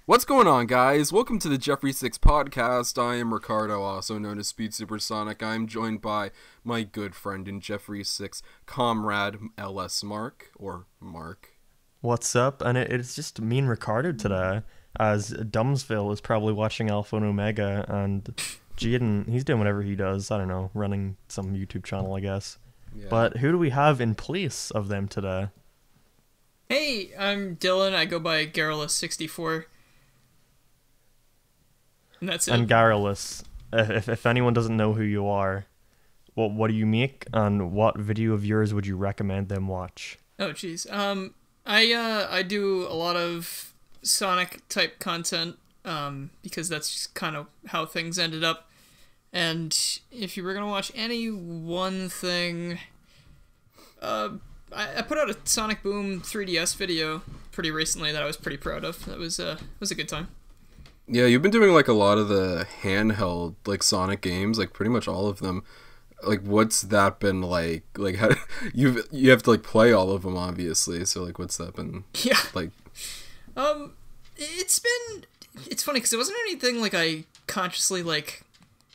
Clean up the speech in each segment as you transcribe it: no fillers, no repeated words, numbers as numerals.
What's going on, guys? Welcome to the Jeffery 6 podcast. I am Ricardo, also known as Speed Supersonic. I'm joined by my good friend and Jeffery 6 comrade, LS Mark, or Mark. What's up? And it's just me and Ricardo today, as Dumbsville is probably watching Alpha and Omega, and Jaden, he's doing whatever he does. I don't know, running some YouTube channel, I guess. Yeah. But who do we have in place of them today? Hey, I'm Dylan. I go by Garrulous64. And that's it. And Garrulous, if anyone doesn't know who you are, what do you make, and what video of yours would you recommend them watch? Oh, jeez. I do a lot of Sonic type content, because that's just kind of how things ended up. And if you were gonna watch any one thing, I put out a Sonic Boom 3DS video pretty recently that I was pretty proud of. That was a good time. Yeah, you've been doing like a lot of the handheld like Sonic games, like pretty much all of them. Like, what's that been like? Like, how you have to like play all of them, obviously. So like, what's that been? Yeah. Like, it's funny because it wasn't anything like I consciously like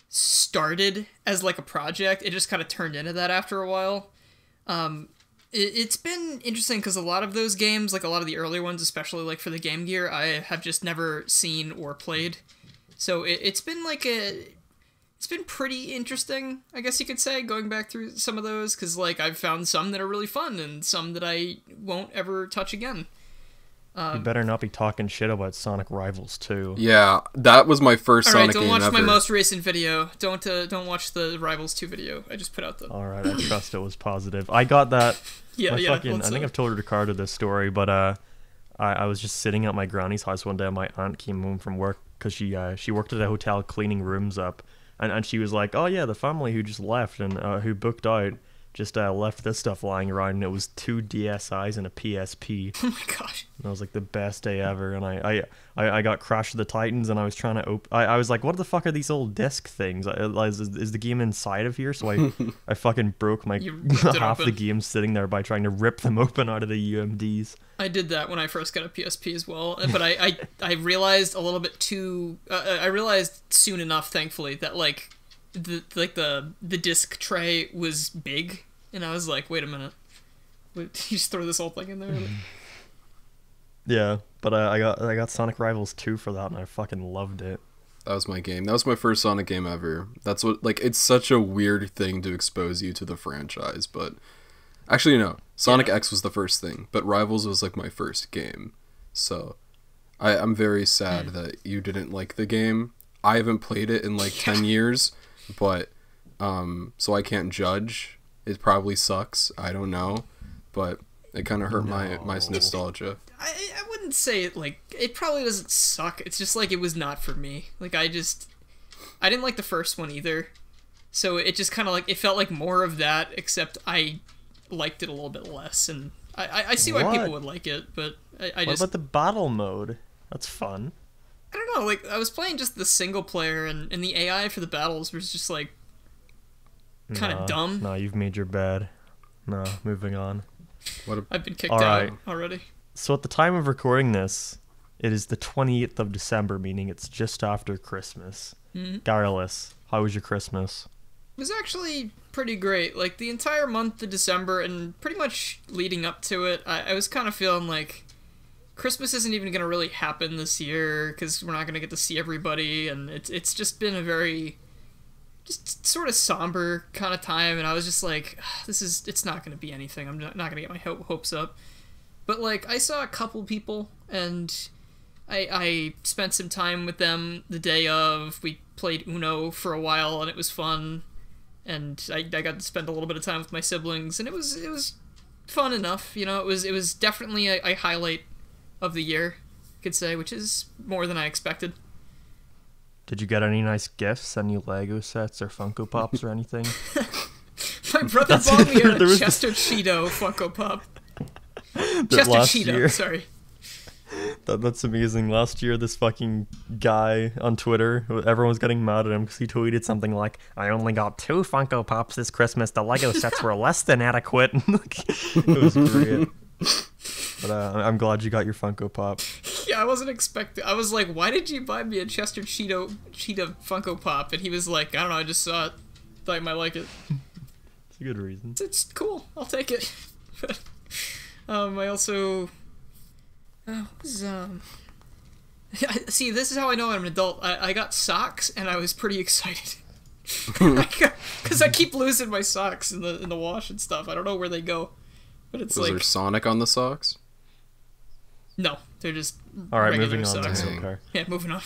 started as like a project. It just kind of turned into that after a while. It's been interesting because a lot of those games, like a lot of the earlier ones, especially like for the Game Gear, I have just never seen or played. So it's been pretty interesting, I guess you could say, going back through some of those, because like I've found some that are really fun and some that I won't ever touch again. You better not be talking shit about Sonic Rivals 2. Yeah, that was my first Sonic game ever. Don't watch my most recent video. Don't watch the Rivals 2 video. I just put out the... Alright, I trust it was positive. I got that... I think I've told Ricardo this story, but I was just sitting at my granny's house one day, and my aunt came home from work, because she worked at a hotel cleaning rooms up, and she was like, oh yeah, the family who just left, and who booked out, just left this stuff lying around, and it was 2 DSIs and a PSP. Oh my gosh. And it was like the best day ever, and I got Crash of the Titans, and I was trying to I was like, what the fuck are these old disc things? Is the game inside of here? So I fucking broke my half the game sitting there by trying to rip them open out of the UMDs. I did that when I first got a PSP as well, but I realized a little bit too... I realized soon enough, thankfully, that like the disc tray was big, and I was like, wait a minute, you just throw this whole thing in there? Yeah, but I got Sonic Rivals 2 for that, and I fucking loved it. that was my game. That was my first Sonic game ever. That's what, like, it's such a weird thing to expose you to the franchise, but actually no, Sonic X was the first thing, but Rivals was like my first game. So I'm very sad that you didn't like the game. I haven't played it in like 10 years, but so I can't judge. It probably sucks. I don't know, but it kind of hurt my nostalgia. I wouldn't say it like... It probably doesn't suck. It's just like it was not for me. Like I didn't like the first one either. So it just kind of like... It felt like more of that, except I liked it a little bit less. And I see why people would like it, but I just... What about the battle mode? That's fun. I don't know, like, I was playing just the single player, and the AI for the battles was just, like, kind of dumb. No, you've made your bed. No, moving on. I've been kicked out already. So at the time of recording this, it is the 28th of December, meaning it's just after Christmas. Garrulous, how was your Christmas? It was actually pretty great. Like, the entire month of December, and pretty much leading up to it, I was kind of feeling like Christmas isn't even going to really happen this year, because we're not going to get to see everybody, and it's just been a very... just sort of somber kind of time, and I was just like, it's not going to be anything. I'm not going to get my hopes up. But, like, I saw a couple people, and I spent some time with them the day of. We played Uno for a while, and it was fun, and I got to spend a little bit of time with my siblings, and it was fun enough, you know. It was definitely a highlight of the year, I could say, which is more than I expected. Did you get any nice gifts, any Lego sets or Funko Pops or anything? My brother bought me a Chester Cheeto Funko Pop. Chester Cheeto, sorry. That's amazing. Last year, this fucking guy on Twitter, everyone was getting mad at him because he tweeted something like, I only got 2 Funko Pops this Christmas. The Lego sets were less than adequate. It was great. But I'm glad you got your Funko Pop. Yeah, I wasn't expecting. I was like, "Why did you buy me a Chester Cheetah Funko Pop?" And he was like, "I don't know. I just saw it. Thought you might like it." It's a good reason. It's cool. I'll take it. I also was see. This is how I know I'm an adult. I got socks, and I was pretty excited because I keep losing my socks in the wash and stuff. I don't know where they go, but it's Was like there Sonic on the socks? no, they're just All right, regular moving on. socks. Dang. Okay. Yeah, moving on.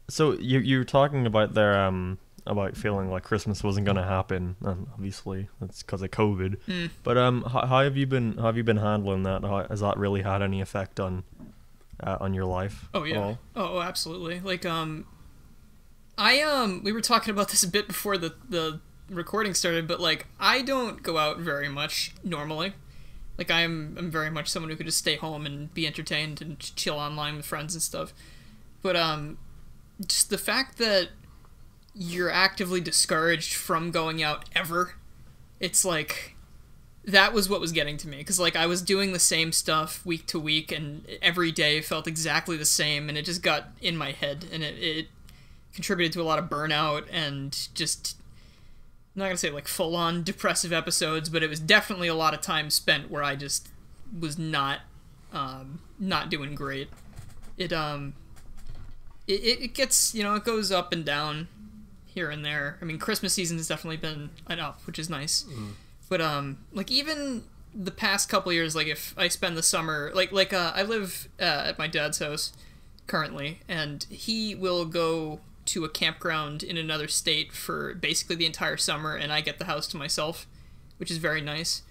So you were talking about there about feeling like Christmas wasn't gonna happen, and obviously that's because of COVID. But how have you been? How have you been handling that? Has that really had any effect on your life? Oh at yeah. all? Oh, absolutely. Like we were talking about this a bit before the recording started, but like I don't go out very much normally. Like I'm very much someone who could just stay home and be entertained and chill online with friends and stuff. But just the fact that you're actively discouraged from going out ever, it's like that was what was getting to me, because like I was doing the same stuff week to week and every day felt exactly the same, and it just got in my head, and it contributed to a lot of burnout and just, I'm not gonna say like full-on depressive episodes, but it was definitely a lot of time spent where I just was not doing great. It gets, it goes up and down here and there. I mean, Christmas season has definitely been an up, which is nice. But like even the past couple years, like if I spend the summer, I live at my dad's house currently, and he will go to a campground in another state for basically the entire summer, and I get the house to myself, which is very nice.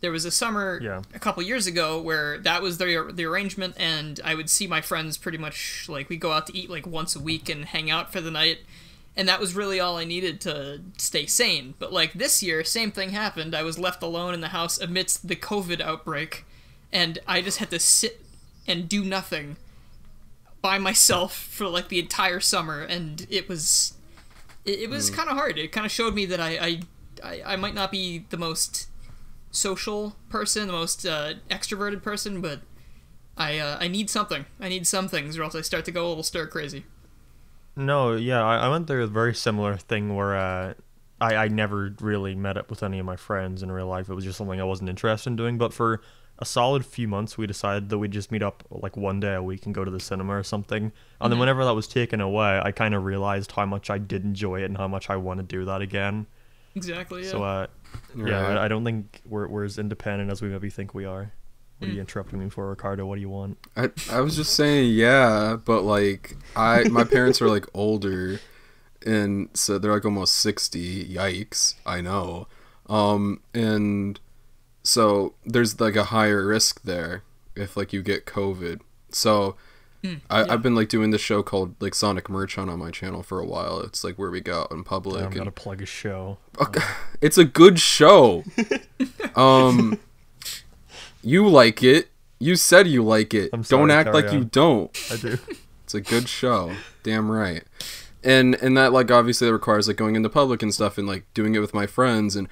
There was a summer a couple years ago where that was the arrangement, and I would see my friends pretty much, like, we'd go out to eat like once a week and hang out for the night, and that was really all I needed to stay sane. But like this year, same thing happened. I was left alone in the house amidst the COVID outbreak, and I just had to sit and do nothing by myself for like the entire summer, and it was kind of hard. It kind of showed me that I might not be the most social person, the most extroverted person, but I need something. I need some things, or else I start to go a little stir crazy. No, yeah, I went through a very similar thing where I never really met up with any of my friends in real life. It was just something I wasn't interested in doing. But for a solid few months, we decided that we'd just meet up like one day a week and go to the cinema or something. And then whenever that was taken away, I kind of realized how much I did enjoy it and how much I want to do that again. Exactly, yeah. So, yeah, I don't think we're as independent as we maybe think we are. What are you interrupting me for, Ricardo? What do you want? I was just saying, yeah, but like my parents are like older, and so they're like almost 60. Yikes, I know. And so there's like a higher risk there if like you get COVID. So I've been like doing this show called like Sonic Merch Hunt on my channel for a while. It's like where we go out in public. I'm gonna plug a show. It's a good show. You like it. You said you like it. I'm sorry, don't act like on. you don't. I do. It's a good show. Damn right. And that like obviously that requires like going into public and stuff and like doing it with my friends, and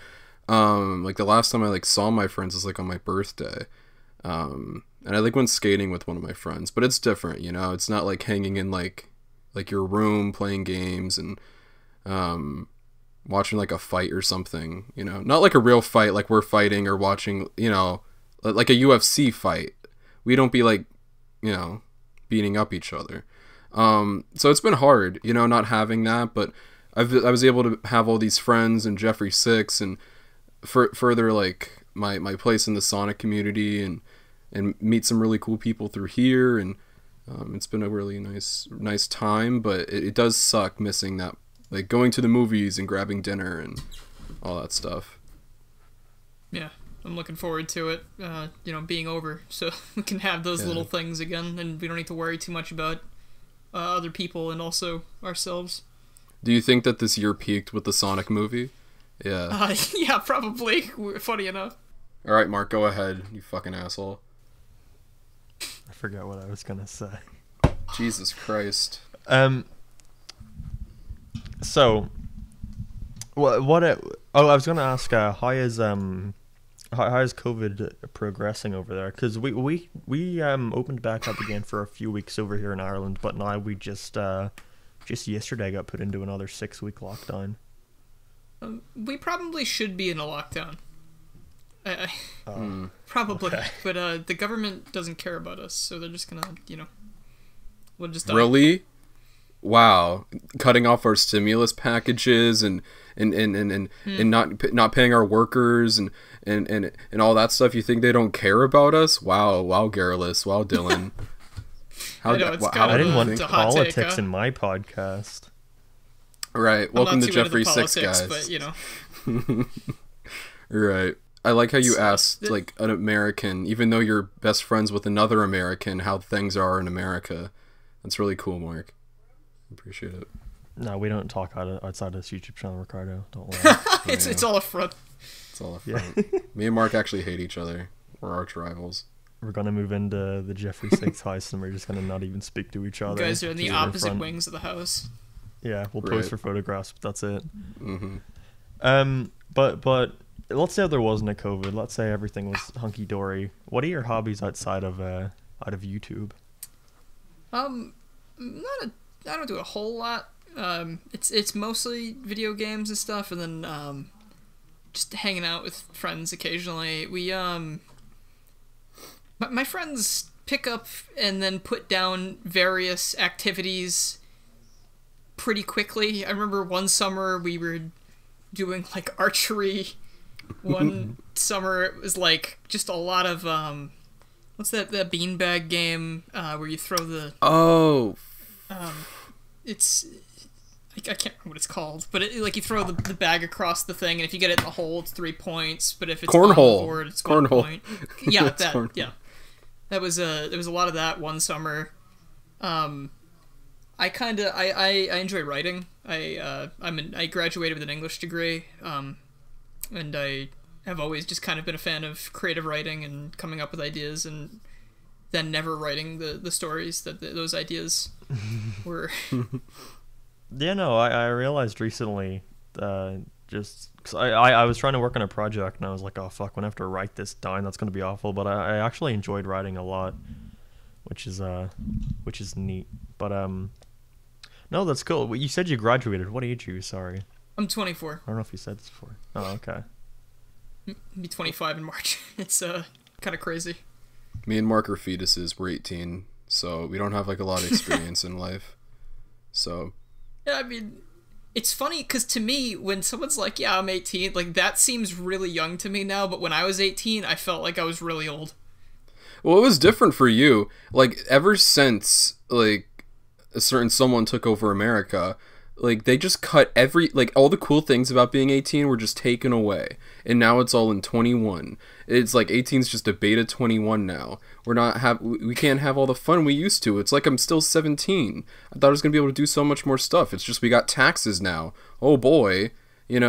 like the last time I like saw my friends was like on my birthday. And I like went skating with one of my friends, but it's different, It's not like hanging in like your room playing games and watching like a fight or something, Not like a real fight like we're fighting or watching, like a UFC fight. We don't be like, beating up each other. So it's been hard, not having that, but I was able to have all these friends and Jeffery 6 and further like my place in the Sonic community and meet some really cool people through here, and it's been a really nice time, but it does suck missing that, like going to the movies and grabbing dinner and all that stuff. Yeah, I'm looking forward to it, being over, so we can have those little things again, and we don't need to worry too much about other people and also ourselves. Do you think that this year peaked with the Sonic movie? Yeah. Yeah, probably. Funny enough. All right, Mark, go ahead, you fucking asshole. I forgot what I was gonna say. Jesus Christ. So, I was gonna ask, how is How's COVID progressing over there? Because we opened back up again for a few weeks over here in Ireland, but now we just yesterday got put into another 6-week lockdown. We probably should be in a lockdown. Probably, okay. But the government doesn't care about us, so they're just gonna, we'll just die. Really? Wow, cutting off our stimulus packages and not paying our workers and all that stuff. You think they don't care about us? Wow, Garrulous. Wow, Dylan. I didn't want politics in my podcast. Right. Welcome to Jeffery 6, guys. But Right. I like how you asked like an American, even though you're best friends with another American, how things are in America. That's really cool, Mark. Appreciate it. No, we don't talk outside of this YouTube channel, Ricardo. Don't worry. It's all a front. It's all a front. Me and Mark actually hate each other. We're arch rivals. We're gonna move into the Jeffery 6 house, and we're just gonna not even speak to each other. You guys are in the opposite wings of the house. Yeah, we'll post for photographs, but that's it. Mm-hmm. But let's say there wasn't a COVID. Let's say everything was hunky dory. What are your hobbies outside of YouTube? I don't do a whole lot. It's mostly video games and stuff, and then just hanging out with friends occasionally. My friends pick up and then put down various activities pretty quickly. I remember one summer we were doing like archery. One summer it was like just a lot of what's that beanbag game where you throw the it's I can't remember what it's called, but like you throw the bag across the thing, and if you get it in the hole, it's 3 points. But if it's on the board, it's 1 point. Yeah, yeah. That was there was a lot of that one summer. I enjoy writing. I graduated with an English degree, and I have always just kind of been a fan of creative writing and coming up with ideas, and then never writing the stories that those ideas were. Yeah, no, I realized recently, just because I was trying to work on a project, and I was like, oh fuck, when I have to write this down, that's going to be awful. But I actually enjoyed writing a lot, which is neat. But no, that's cool. You said you graduated. What age are you? Sorry. I'm 24. I don't know if you said this before. Oh, okay. I'll be 25 in March. It's kind of crazy. Me and Mark are fetuses. We're 18, so we don't have like a lot of experience in life. So. Yeah, I mean, it's funny because to me, when someone's like, "Yeah, I'm 18," like that seems really young to me now. But when I was 18, I felt like I was really old. Well, it was different for you. Like ever since like a certain someone took over America, like they just cut all the cool things about being 18 were just taken away, and now it's all in 21. It's like 18 is just a beta 21 now. We can't have all the fun we used to. It's like I'm still 17. I thought I was gonna be able to do so much more stuff. It's just we got taxes now. Oh boy, I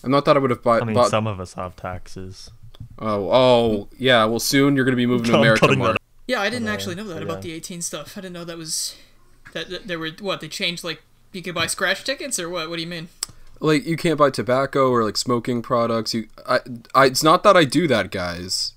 not thought I would have bought. I mean, some of us have taxes. Oh yeah. Well, soon you're gonna be moving to America, Mark. Yeah, I didn't actually know that about the 18 stuff. I didn't know that was that there were they changed like you could buy scratch tickets or what? What do you mean? Like you can't buy tobacco or like smoking products. It's not that I do that, guys.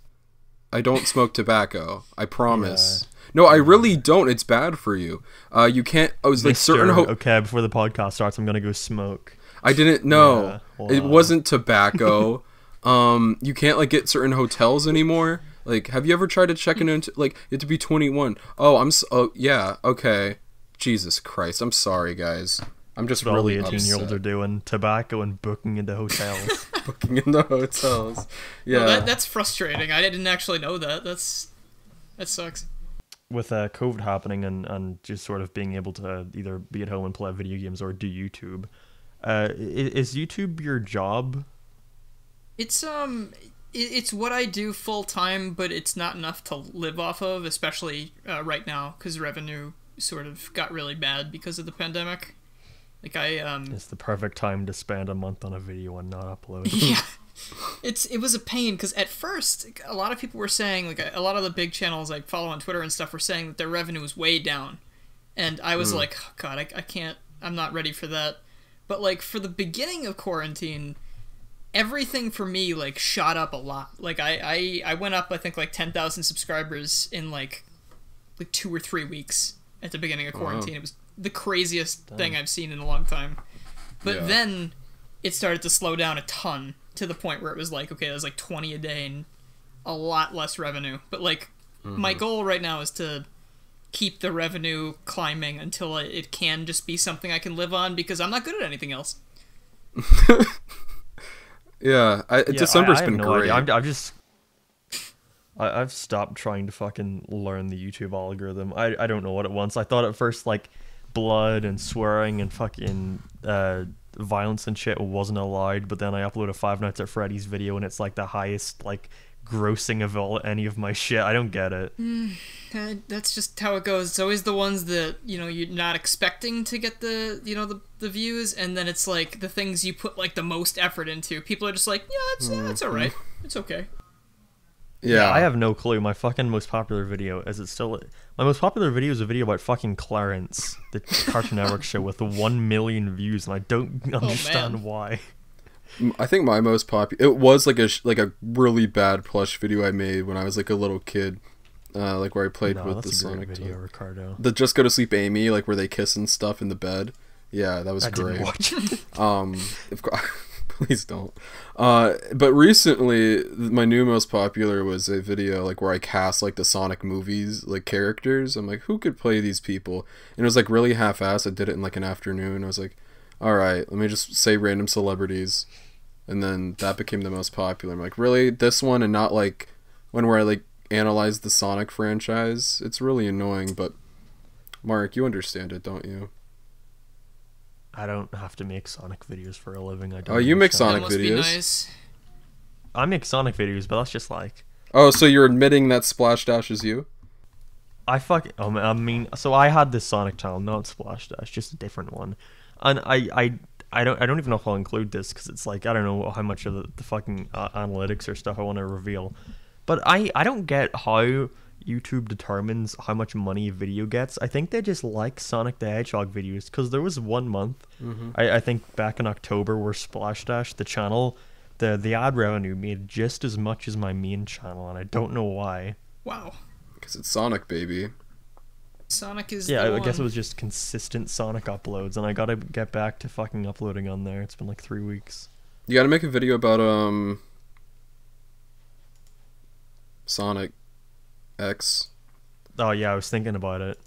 I don't smoke tobacco. I promise. Yeah. No, I really don't. It's bad for you. You can't. I was like certain. Okay, before the podcast starts, I'm gonna go smoke. I didn't know. Yeah, it wasn't tobacco. You can't like get certain hotels anymore. Like, have you ever tried to check into like you have to be 21? Oh, yeah. Okay. Jesus Christ. I'm sorry, guys. I'm just what really all the 18-year-olds are doing tobacco and booking into hotels. Booking into hotels. Yeah. No, that's frustrating. I didn't actually know that. That sucks. With COVID happening and just sort of being able to either be at home and play video games or do YouTube, is YouTube your job? It's what I do full time, but it's not enough to live off of, especially right now because revenue sort of got really bad because of the pandemic. Like it's the perfect time to spend a month on a video and not upload. Yeah, it was a pain because at first a lot of people were saying, like a lot of the big channels I follow on Twitter and stuff were saying that their revenue was way down, and I was like, oh, God, I can't, I'm not ready for that. But like for the beginning of quarantine, everything for me like shot up a lot. Like I went up I think like 10,000 subscribers in like 2 or 3 weeks at the beginning of quarantine. It was the craziest thing I've seen in a long time. But then it started to slow down a ton to the point where it was like, okay, it was like 20 a day and a lot less revenue. But like my goal right now is to keep the revenue climbing until it can just be something I can live on, because I'm not good at anything else. December's been great. I've stopped trying to fucking learn the YouTube algorithm. I don't know what it wants. I thought at first like blood and swearing and fucking violence and shit wasn't allowed, but then I upload a Five Nights at Freddy's video and it's like the highest like grossing of any of my shit. I don't get it. That's just how it goes. It's always the ones that, you know, you're not expecting to get the, you know, the views, and then it's like the things you put like the most effort into. People are just like, yeah, it's all right. It's okay. Yeah, I have no clue. My fucking most popular video, my most popular video is a video about fucking Clarence, the Cartoon Network show with 1 million views, and I don't understand why. I think my most popular, it was like a really bad plush video I made when I was like a little kid, like where I played with the Sonic video, Ricardo. The Just Go to Sleep Amy, like where they kiss and stuff in the bed. Yeah, that was great. Didn't watch it. Please don't. But recently, my new most popular was a video like where I cast like the Sonic movies like characters. I'm like, who could play these people? And it was like really half-assed. I did it in like an afternoon. I was like, all right, let me just say random celebrities, and then that became the most popular. I'm like, really, this one, and not like one where I like analyze the Sonic franchise. It's really annoying, but Mark, you understand it, don't you? I don't have to make Sonic videos for a living. I don't. Oh, you make Sonic that must videos. Be nice. I make Sonic videos, but that's just like. Oh, so you're admitting that Splash Dash is you? I mean, so I had this Sonic channel, not Splash Dash, just a different one, and I don't even know if I'll include this because it's like I don't know how much of the fucking analytics or stuff I want to reveal, but I don't get how YouTube determines how much money a video gets. I think they just like Sonic the Hedgehog videos, because there was 1 month, I think back in October, where Splash Dash, the channel, the ad revenue made just as much as my main channel, and I don't know why. Wow. Because it's Sonic, baby. Sonic is I guess it was just consistent Sonic uploads, and I gotta get back to fucking uploading on there. It's been like 3 weeks. You gotta make a video about Sonic X. Oh yeah, I was thinking about it.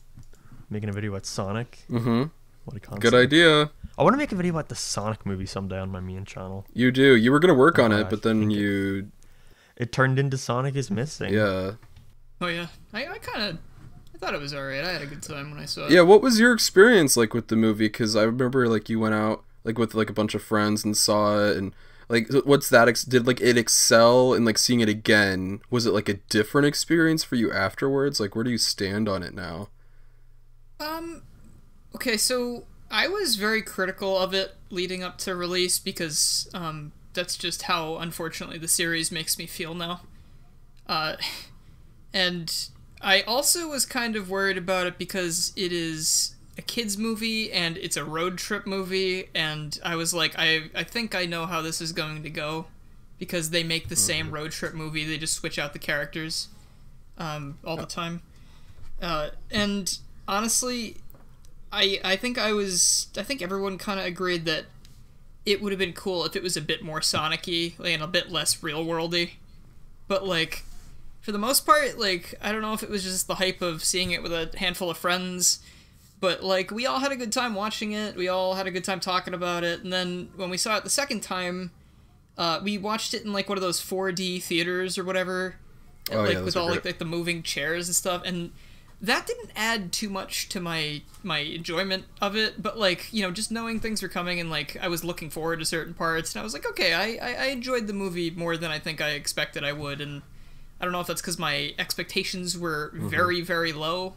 Making a video about Sonic. Mm-hmm. What a concept. Good idea. I want to make a video about the Sonic movie someday on my main channel. You do. You were gonna work on it, but then it turned into Sonic is Missing. Yeah. Oh yeah. I thought it was alright. I had a good time when I saw it. Yeah, what was your experience like with the movie? Because I remember like you went out like with like a bunch of friends and saw it, and like what's that? Did like it excel in like seeing it again? Was it like a different experience for you afterwards? Like where do you stand on it now? Okay, so I was very critical of it leading up to release because that's just how unfortunately the series makes me feel now. And I also was kind of worried about it because it is a kids movie and it's a road trip movie, and I was like, I think I know how this is going to go, because they make the same road trip movie, they just switch out the characters all the time. And honestly, I think everyone kind of agreed that it would have been cool if it was a bit more Sonic-y and a bit less real-worldy. But like, for the most part, like, I don't know if it was just the hype of seeing it with a handful of friends, but like, we all had a good time watching it, we all had a good time talking about it, and then when we saw it the second time, we watched it in like one of those 4D theaters or whatever, with all like the moving chairs and stuff, and that didn't add too much to my enjoyment of it, but like, you know, just knowing things were coming and like I was looking forward to certain parts, and I was like, okay, I enjoyed the movie more than I think I expected I would, and I don't know if that's because my expectations were very, very low,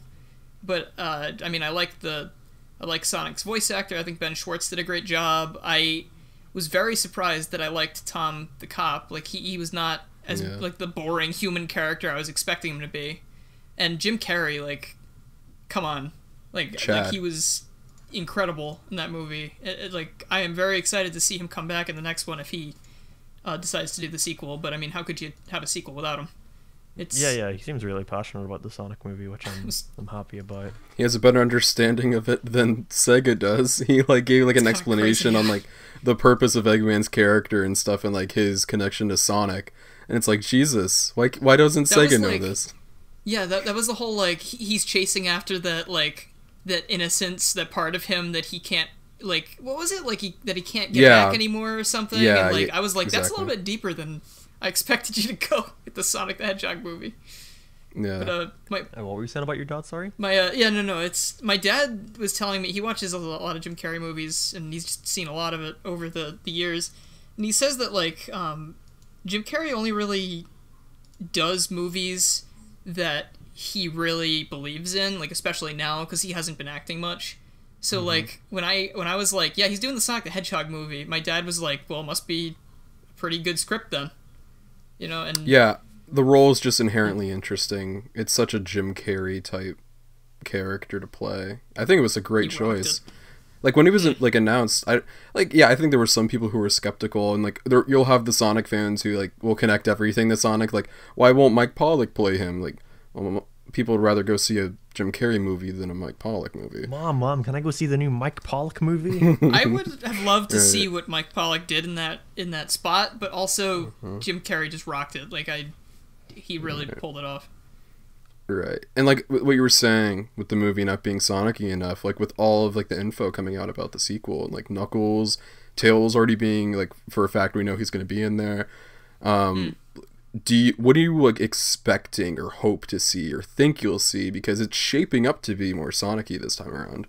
but I mean, I like Sonic's voice actor. I think Ben Schwartz did a great job. I was very surprised that I liked Tom the cop. Like he was not as like the boring human character I was expecting him to be. And Jim Carrey, like, come on, like he was incredible in that movie. Like, I am very excited to see him come back in the next one if he decides to do the sequel. But I mean, how could you have a sequel without him? It's Yeah, he seems really passionate about the Sonic movie, which I'm happy about. He has a better understanding of it than Sega does. He like gave like an explanation crazy. on like the purpose of Eggman's character and stuff, and like his connection to Sonic. And it's like, Jesus, why doesn't That was, Sega know like, this? Yeah, that was the whole like he's chasing after that like that innocence, that part of him that he can't like. What was it like that he can't get Yeah. back anymore or something? Yeah, and like yeah, I was like, that's a little exactly. bit deeper than I expected you to go with the Sonic the Hedgehog movie. Yeah. But And what were you saying about your dad? Sorry. yeah, no, it's my dad was telling me he watches a lot of Jim Carrey movies and he's just seen a lot of it over the years, and he says that like Jim Carrey only really does movies that he really believes in, like especially now because he hasn't been acting much. So like when I was like, yeah, he's doing the Sonic the Hedgehog movie, my dad was like, well, it must be a pretty good script then, and Yeah, the role is just inherently interesting. It's such a Jim Carrey type character to play. I think it was a great He rocked choice. it. Like when he was like announced, I think there were some people who were skeptical, and like you'll have the Sonic fans who like will connect everything to Sonic. Like, why won't Mike Pollock play him? Like, well, people would rather go see a Jim Carrey movie than a Mike Pollock movie. Mom, can I go see the new Mike Pollock movie? I would have loved to Right. see what Mike Pollock did in that spot, but also Jim Carrey just rocked it. Like he really pulled it off. Right. And like what you were saying with the movie not being Sonic-y enough, like with all of like the info coming out about the sequel, and like Knuckles, Tails already being like, for a fact we know he's going to be in there. What are you like expecting or hope to see or think you'll see, because it's shaping up to be more Sonic-y this time around?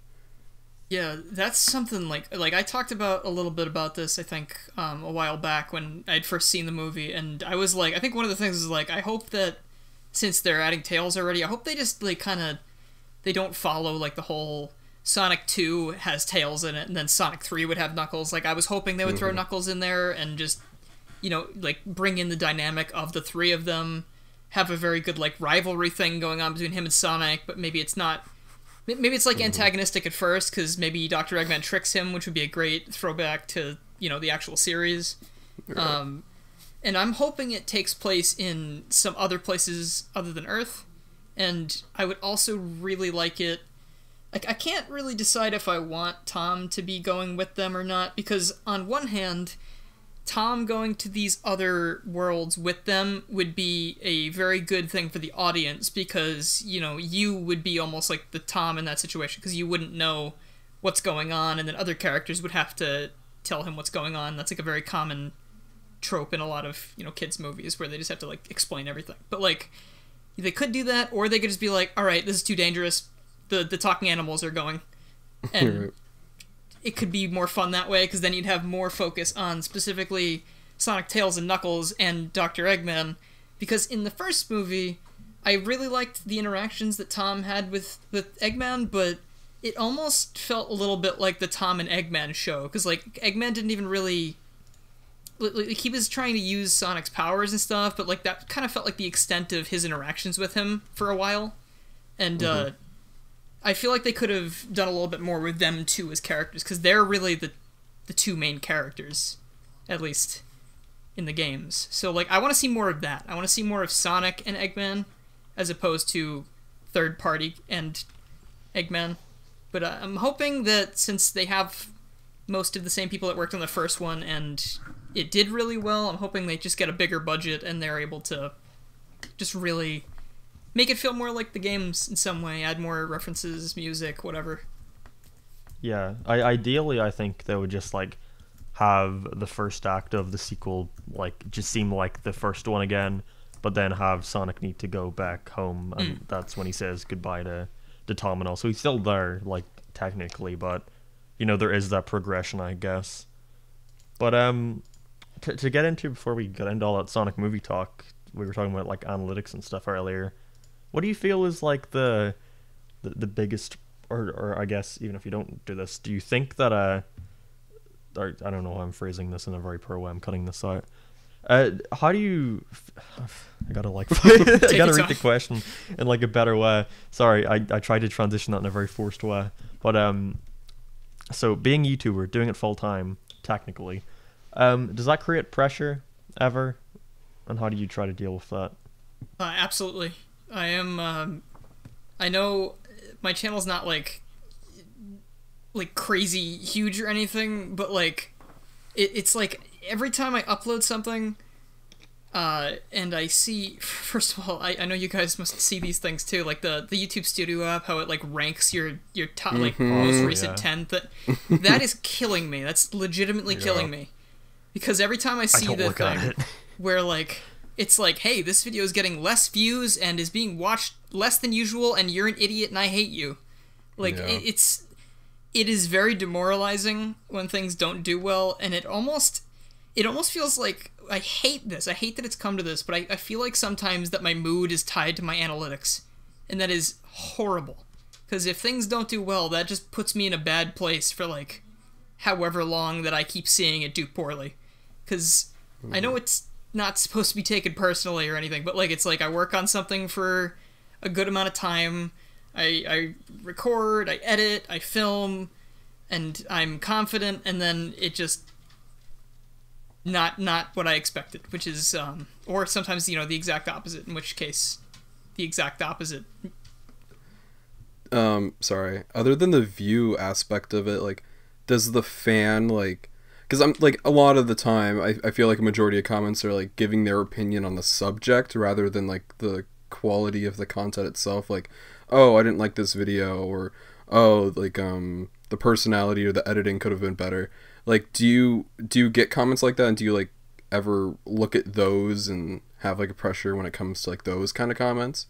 Yeah, that's something like I talked about a little bit about this, I think, a while back when I'd first seen the movie, and I was like, I think one of the things is like, I hope that since they're adding Tails already, I hope they just like they don't follow like the whole Sonic 2 has Tails in it and then Sonic 3 would have Knuckles. Like I was hoping they would throw Knuckles in there and just like bring in the dynamic of the three of them, have a very good like rivalry thing going on between him and Sonic, but maybe it's not. Maybe it's like antagonistic at first because maybe Dr. Eggman tricks him, which would be a great throwback to the actual series. Right. And I'm hoping it takes place in some other places other than Earth. And I would also really like it. Like I can't really decide if I want Tom to be going with them or not, because on one hand, Tom going to these other worlds with them would be a very good thing for the audience, because you would be almost like the Tom in that situation, because you wouldn't know what's going on, and then other characters would have to tell him what's going on. That's like a very common trope in a lot of kids movies where they just have to like explain everything. But like they could do that, or they could just be like, all right, this is too dangerous, the talking animals are going, and Right. it could be more fun that way, because then you'd have more focus on specifically Sonic, Tails, and Knuckles and Dr. Eggman, because in the first movie I really liked the interactions that Tom had with Eggman, but it almost felt a little bit like the Tom and Eggman show, because like Eggman didn't even really like, he was trying to use Sonic's powers and stuff, but like that kind of felt like the extent of his interactions with him for a while. And I feel like they could have done a little bit more with them two as characters, because they're really the two main characters, at least in the games. So like I want to see more of that. I want to see more of Sonic and Eggman as opposed to third party and Eggman. But I'm hoping that since they have most of the same people that worked on the first one and it did really well, I'm hoping they just get a bigger budget and they're able to just really make it feel more like the games in some way, add more references, music, whatever. Yeah, ideally I think they would just like have the first act of the sequel like just seem like the first one again, but then have Sonic need to go back home, and that's when he says goodbye to Tom and all. So he's still there, like technically, but there is that progression, I guess. But to get into, before we get into all that Sonic movie talk, we were talking about like analytics and stuff earlier. What do you feel is like the biggest, or I guess even if you don't do this, do you think that or I don't know how I'm phrasing this in a very poor way, I'm cutting this out. How do you? I gotta like I gotta read the question in like a better way. Sorry, I tried to transition that in a very forced way, but so being a YouTuber, doing it full time, technically, does that create pressure ever? And how do you try to deal with that? Absolutely. I am. I know my channel's not like crazy huge or anything, but like it's like every time I upload something, and I see, first of all, I know you guys must see these things too, like the YouTube Studio app, how it like ranks your top like most recent 10. That is killing me. That's legitimately killing me, because every time I see the thing where like it's like, hey, this video is getting less views and is being watched less than usual, and you're an idiot and I hate you. Like it is very demoralizing when things don't do well, and it almost feels like I hate this. I hate that it's come to this, but I feel like sometimes that my mood is tied to my analytics, and that is horrible. Because if things don't do well, that just puts me in a bad place for like however long that I keep seeing it do poorly. Because I know it's not supposed to be taken personally or anything, but like it's like I work on something for a good amount of time. I record, I edit, I film, and I'm confident, and then it just not what I expected, which is or sometimes, you know, the exact opposite, in which case the exact opposite. Sorry, other than the view aspect of it, like, does the fan, like, because I'm like, a lot of the time I feel like a majority of comments are like giving their opinion on the subject rather than like the quality of the content itself, like, oh, I didn't like this video, or oh, like the personality or the editing could have been better. Like, do you get comments like that, and do you like ever look at those and have like a pressure when it comes to like those kind of comments?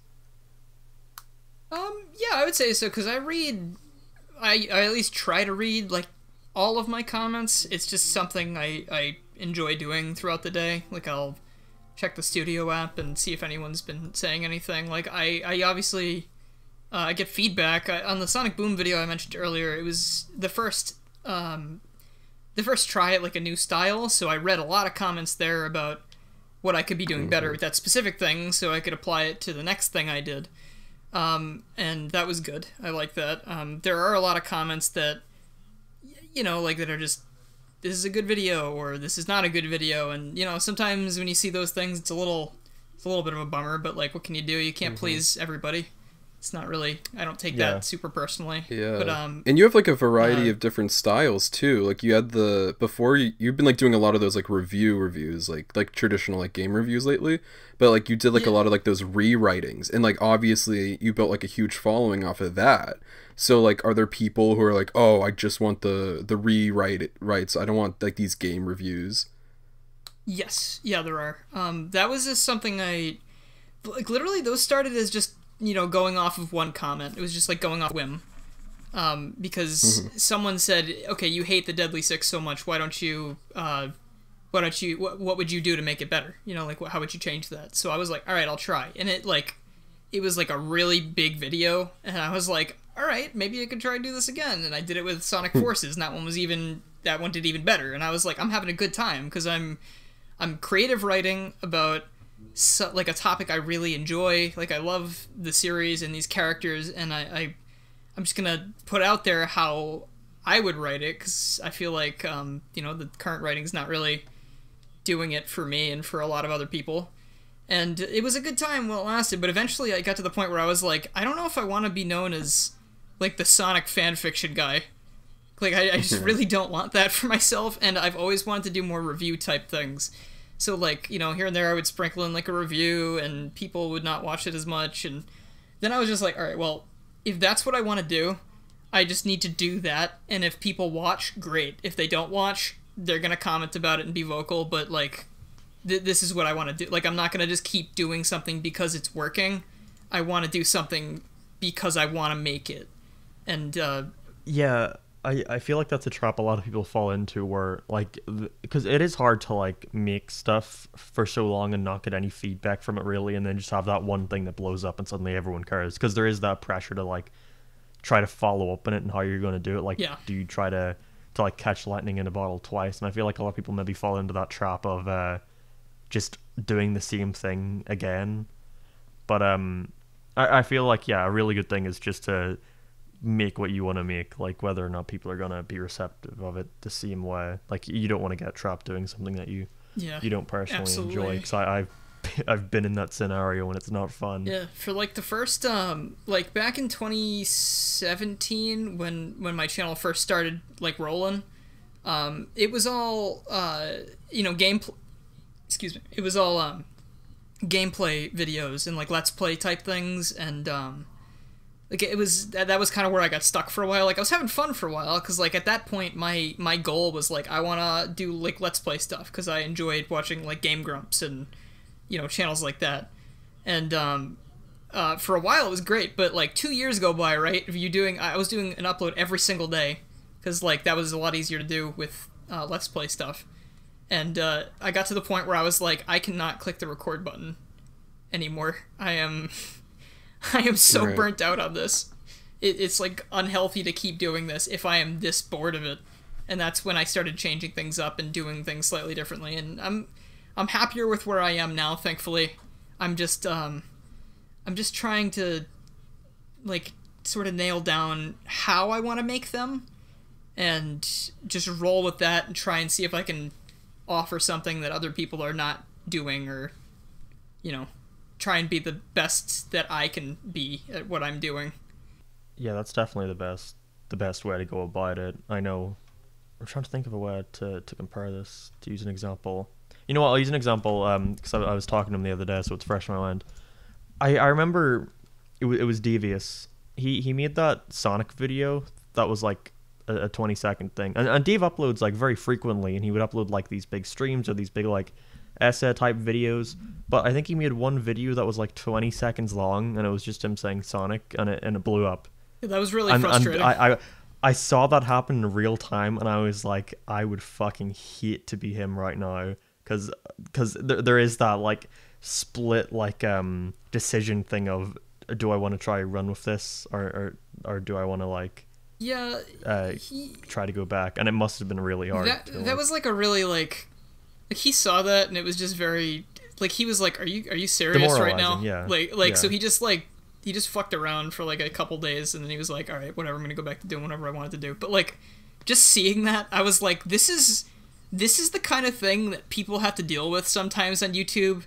Yeah, I would say so, because I at least try to read like all of my comments. It's just something I enjoy doing throughout the day. Like, I'll check the Studio app and see if anyone's been saying anything. Like, I obviously I get feedback on the Sonic Boom video I mentioned earlier. It was the first try at like a new style, so I read a lot of comments there about what I could be doing better with that specific thing, so I could apply it to the next thing I did. And that was good. I like that. There are a lot of comments that, you know, like, that are just, this is a good video, or this is not a good video, and, you know, sometimes when you see those things, it's a little bit of a bummer, but like, what can you do? You can't please everybody. It's not really, I don't take that super personally. Yeah. But, and you have like a variety of different styles too. Like, you had before you've been like doing a lot of those like reviews, like traditional like game reviews lately, but like you did like a lot of like those rewritings, and like obviously you built like a huge following off of that. So like, are there people who are like, oh, I just want the rights, I don't want like these game reviews? Yes. Yeah, there are. That was just something like, literally those started as just, you know, going off of one comment. It was just like going off whim. Because someone said, okay, you hate the Deadly Six so much, what would you do to make it better? You know, like, how would you change that? So I was like, all right, I'll try. And it was like a really big video, and I was like, all right, maybe I could try to do this again. And I did it with Sonic Forces, and that one did even better. And I was like, I'm having a good time, because I'm creative writing about like a topic I really enjoy. Like, I love the series and these characters, and I'm just gonna put out there how I would write it, because I feel like you know, the current writing's not really doing it for me and for a lot of other people. And it was a good time while it lasted, but eventually I got to the point where I was like, I don't know if I want to be known as like the Sonic fanfiction guy. Like, I just really don't want that for myself, and I've always wanted to do more review type things. So, like, you know, here and there I would sprinkle in like a review, and people would not watch it as much, and then I was just like, all right, well, if that's what I want to do, I just need to do that, and if people watch, great. If they don't watch, they're gonna comment about it and be vocal, but like, this is what I want to do. Like, I'm not gonna just keep doing something because it's working. I want to do something because I want to make it. And yeah, I feel like that's a trap a lot of people fall into, where like, because it is hard to like make stuff for so long and not get any feedback from it really, and then just have that one thing that blows up and suddenly everyone cares, because there is that pressure to like try to follow up on it and how you're going to do it. Like, do you try to like catch lightning in a bottle twice? And I feel like a lot of people maybe fall into that trap of just doing the same thing again. But I feel like, yeah, a really good thing is just to make what you want to make, like, whether or not people are going to be receptive of it the same way. Like, you don't want to get trapped doing something that you Yeah, you don't personally absolutely. enjoy. Because I've been in that scenario and it's not fun. Yeah, for like the first like back in 2017 when my channel first started like rolling, it was all gameplay. Excuse me. It was all gameplay videos and like let's play type things, and like it was that was kind of where I got stuck for a while. Like I was having fun for a while because like at that point my goal was like I want to do like let's play stuff because I enjoyed watching like Game Grumps and channels like that. And for a while it was great, but like 2 years go by, right? I was doing an upload every single day because like that was a lot easier to do with let's play stuff. And I got to the point where I was like, I cannot click the record button anymore. I am so Right. burnt out on this. It's like unhealthy to keep doing this if I am this bored of it. And that's when I started changing things up and doing things slightly differently. And I'm happier with where I am now, thankfully. I'm just trying to like sort of nail down how I want to make them and just roll with that and try and see if I can offer something that other people are not doing, or try and be the best that I can be at what I'm doing. Yeah, that's definitely the best way to go about it. I know. I'm trying to think of a way to compare this, to use an example. You know what? I'll use an example because I was talking to him the other day, so it's fresh in my mind. I remember it was Devious. He made that Sonic video that was like a 20-second thing, and Dave uploads like very frequently, and he would upload like these big streams or these big like essay type videos. But I think he made one video that was like 20 seconds long, and it was just him saying Sonic, and it blew up. Yeah, that was really frustrating. And I saw that happen in real time, and I was like, I would fucking hate to be him right now, because there is that like split like decision thing of, do I want to try run with this or do I want to like try to go back? And it must have been really hard. That was like a really like he saw that, and it was just very like he was like, are you serious right now? Yeah. Like so he just fucked around for like a couple days, and then he was like, all right, whatever, I'm gonna go back to doing whatever I wanted to do. But like just seeing that, I was like, this is the kind of thing that people have to deal with sometimes on YouTube,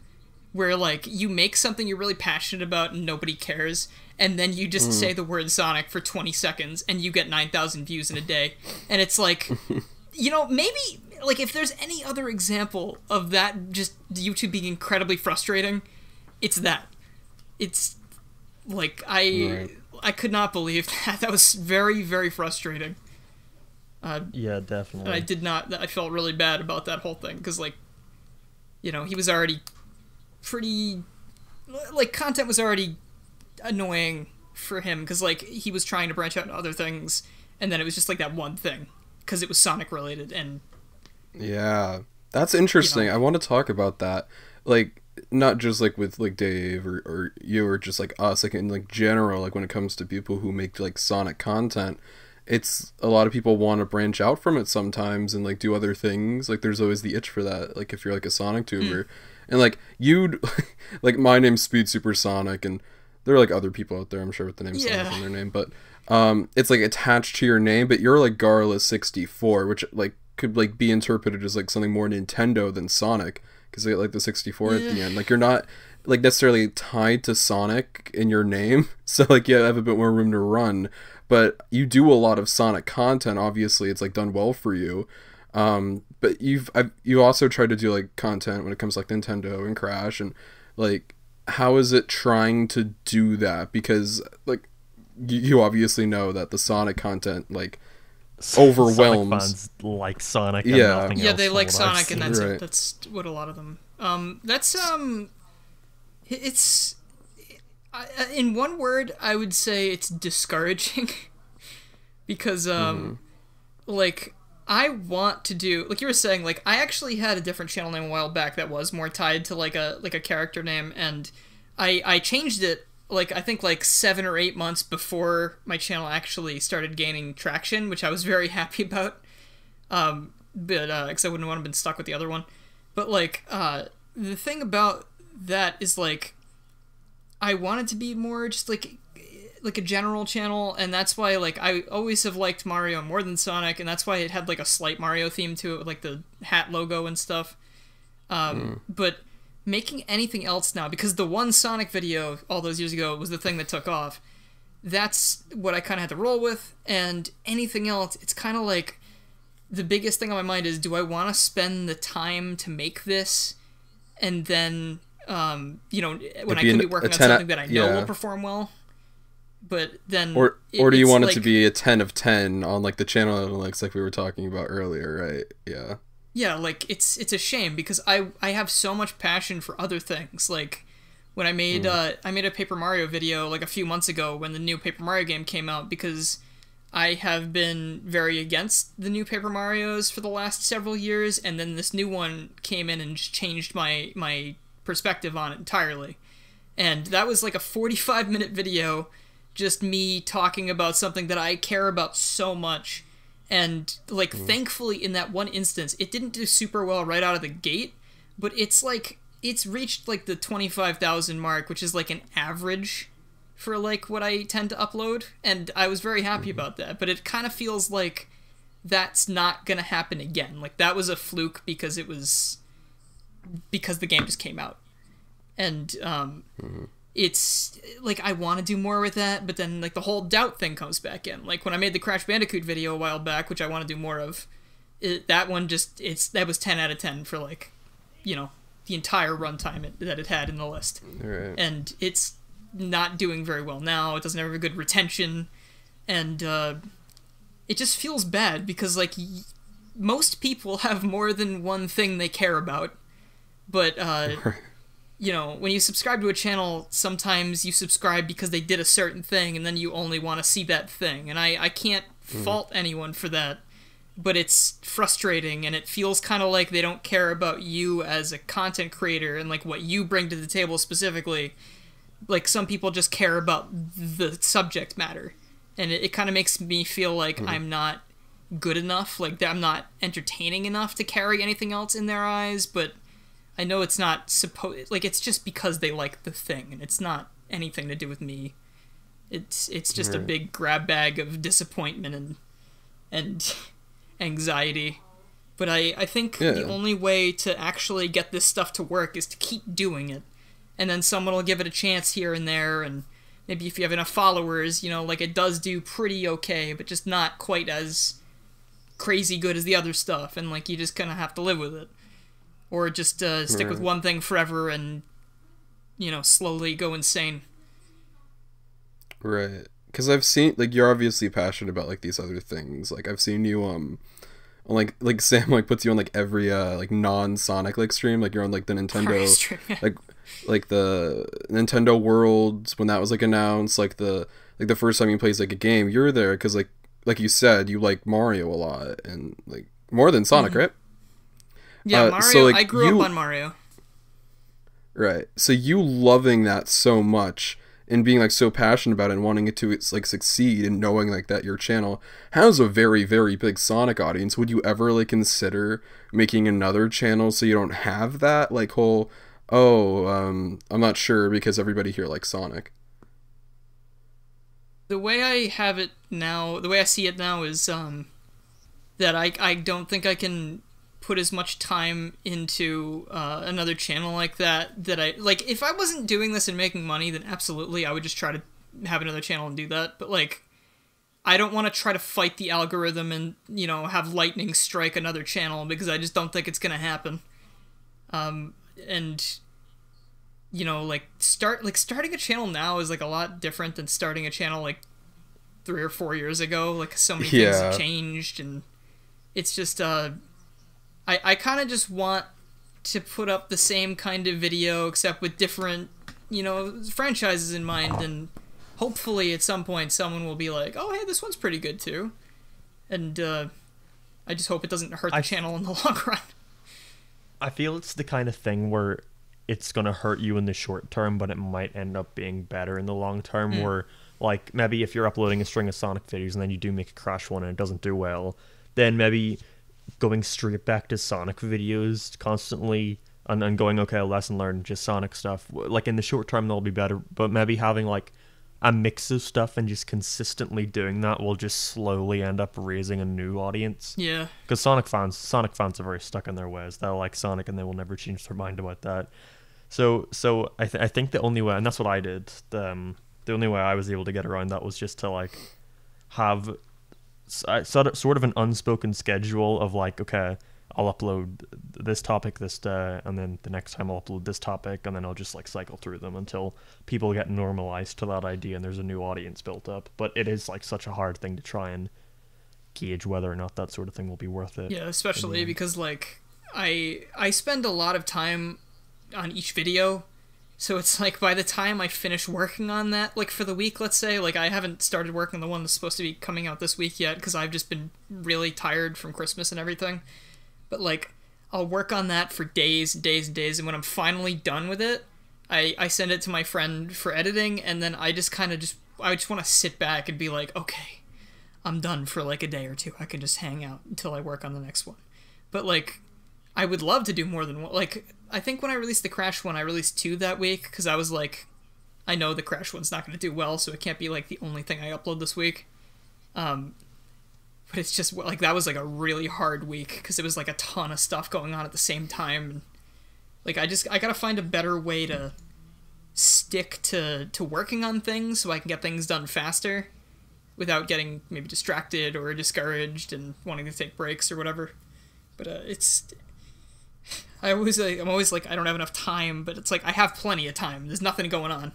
where like you make something you're really passionate about and nobody cares, and then you just say the word Sonic for 20 seconds and you get 9,000 views in a day. And it's like, maybe like if there's any other example of that, just YouTube being incredibly frustrating, it's that. It's like I could not believe that. That was very, very frustrating. Yeah, definitely. And I felt really bad about that whole thing because like, he was already pretty, like, content was already annoying for him because like he was trying to branch out into other things, and then it was just like that one thing because it was Sonic related. And yeah, that's interesting. I want to talk about that, like not just like with like Dave or you or just like us, like in like general, like when it comes to people who make like Sonic content. It's a lot of people want to branch out from it sometimes and like do other things. Like there's always the itch for that. Like if you're like a Sonic tuber, and like you'd like my name's Speed Supersonic, and there are like other people out there I'm sure with the name Sonic in their name, but it's like attached to your name. But you're like Garrulous64, which like could like be interpreted as like something more Nintendo than Sonic, because they get like the 64 at the end. Like you're not like necessarily tied to Sonic in your name, so like you have a bit more room to run. But you do a lot of Sonic content. Obviously, it's like done well for you. But you also tried to do like content when it comes to like Nintendo and Crash, and like how is it trying to do that? Because like you obviously know that the Sonic content like overwhelms. Sonic fans like Sonic. And Yeah, nothing yeah, else they from like what I've Sonic, and seen. that's Right. it. That's what a lot of them. It's in one word, I would say it's discouraging because like I want to do, like you were saying, like I actually had a different channel name a while back that was more tied to like a character name, and I changed it like I think like 7 or 8 months before my channel actually started gaining traction, which I was very happy about. But because I wouldn't want to have been stuck with the other one. But like the thing about that is like I wanted to be more just like a general channel, and that's why like I always have liked Mario more than Sonic, and that's why it had like a slight Mario theme to it with like the hat logo and stuff. But making anything else now, because the one Sonic video all those years ago was the thing that took off, that's what I kind of had to roll with. And anything else, it's kind of like the biggest thing on my mind is, do I want to spend the time to make this and then, when I could be working on something that I know will perform well? But then, or do you want it to be a 10 of 10 on like the channel analytics, like we were talking about earlier, right? Yeah. Yeah, like it's a shame because I have so much passion for other things. Like when I made a Paper Mario video like a few months ago when the new Paper Mario game came out, because I have been very against the new Paper Marios for the last several years, and then this new one came in and just changed my perspective on it entirely. And that was like a 45-minute video, just me talking about something that I care about so much. And like thankfully in that one instance it didn't do super well right out of the gate, but it's reached like the 25,000 mark, which is like an average for like what I tend to upload, and I was very happy about that. But it kind of feels like that's not gonna happen again. Like that was a fluke because the game just came out. And it's like I want to do more with that, but then like the whole doubt thing comes back in. Like when I made the Crash Bandicoot video a while back, which I want to do more of, that one that was 10 out of 10 for like, the entire runtime that it had in the list. Right. And it's not doing very well now. It doesn't have a good retention, and it just feels bad because like most people have more than one thing they care about, but when you subscribe to a channel, sometimes you subscribe because they did a certain thing, and then you only want to see that thing. And I can't fault anyone for that, but it's frustrating, and it feels kind of like they don't care about you as a content creator and like what you bring to the table specifically. Like some people just care about the subject matter, and it kind of makes me feel like I'm not good enough, like I'm not entertaining enough to carry anything else in their eyes. But I know it's not supposed, like it's just because they like the thing, and it's not anything to do with me. It's just a big grab bag of disappointment and anxiety. But I think the only way to actually get this stuff to work is to keep doing it, and then someone will give it a chance here and there, and maybe if you have enough followers, like it does do pretty okay, but just not quite as crazy good as the other stuff, and like you just kind of have to live with it. Or just stick with one thing forever and, slowly go insane. Right. Because I've seen, like, you're obviously passionate about, like, these other things. Like, I've seen you, like Sam, like, puts you on, like, every, like, non-Sonic, like, stream. Like, you're on, like, the Nintendo, stream, yeah. like, the Nintendo Worlds, when that was, like, announced. Like, the first time you played, like, a game, you're there. Because, like you said, you like Mario a lot. And, like, more than Sonic, right? Yeah, Mario. So, like, I grew up on Mario. Right. So you loving that so much and being like so passionate about it and wanting it to like succeed and knowing like that your channel has a very, very big Sonic audience. Would you ever like consider making another channel so you don't have that like whole I'm not sure because everybody here likes Sonic? The way I have it now, the way I see it now is that I don't think I can put as much time into another channel like that I like. If I wasn't doing this and making money, then absolutely I would just try to have another channel and do that. But like I don't want to try to fight the algorithm and have lightning strike another channel, because I just don't think it's gonna happen. And starting a channel now is like a lot different than starting a channel like 3 or 4 years ago. Like so many things have changed, and it's just I kind of just want to put up the same kind of video, except with different, franchises in mind, and hopefully at some point someone will be like, oh, hey, this one's pretty good too. And I just hope it doesn't hurt the channel in the long run. I feel it's the kind of thing where it's going to hurt you in the short term, but it might end up being better in the long term, where, like, maybe if you're uploading a string of Sonic videos and then you do make a Crash one and it doesn't do well, then maybe going straight back to Sonic videos constantly and going, okay, lesson learned, just Sonic stuff. Like, in the short term, they'll be better, but maybe having, like, a mix of stuff, and just consistently doing that will just slowly end up raising a new audience. Yeah. Because Sonic fans are very stuck in their ways. They'll like Sonic and they will never change their mind about that. So I think the only way, and that's what I did, the only way I was able to get around that was just to like have sort of an unspoken schedule of like, okay, I'll upload this topic this day, and then the next time I'll upload this topic, and then I'll just like cycle through them until people get normalized to that idea and there's a new audience built up. But it is like such a hard thing to try and gauge whether or not that sort of thing will be worth it. Yeah, especially because like I spend a lot of time on each video, so it's like by the time I finish working on that, like for the week, let's say, like I haven't started working on the one that's supposed to be coming out this week yet because I've just been really tired from Christmas and everything. But like I'll work on that for days and days and days, and when I'm finally done with it, I send it to my friend for editing, and then I just kind of I just want to sit back and be like, okay, I'm done for like a day or two. I can just hang out until I work on the next one. But like I would love to do more than one. Like I think when I released the Crash one, I released 2 that week because I was like, I know the Crash one's not going to do well, so it can't be like the only thing I upload this week. But it's just like that was like a really hard week because it was like a ton of stuff going on at the same time. And, like I gotta find a better way to stick to working on things so I can get things done faster without getting maybe distracted or discouraged and wanting to take breaks or whatever. But I'm always like I don't have enough time, but it's like I have plenty of time. There's nothing going on.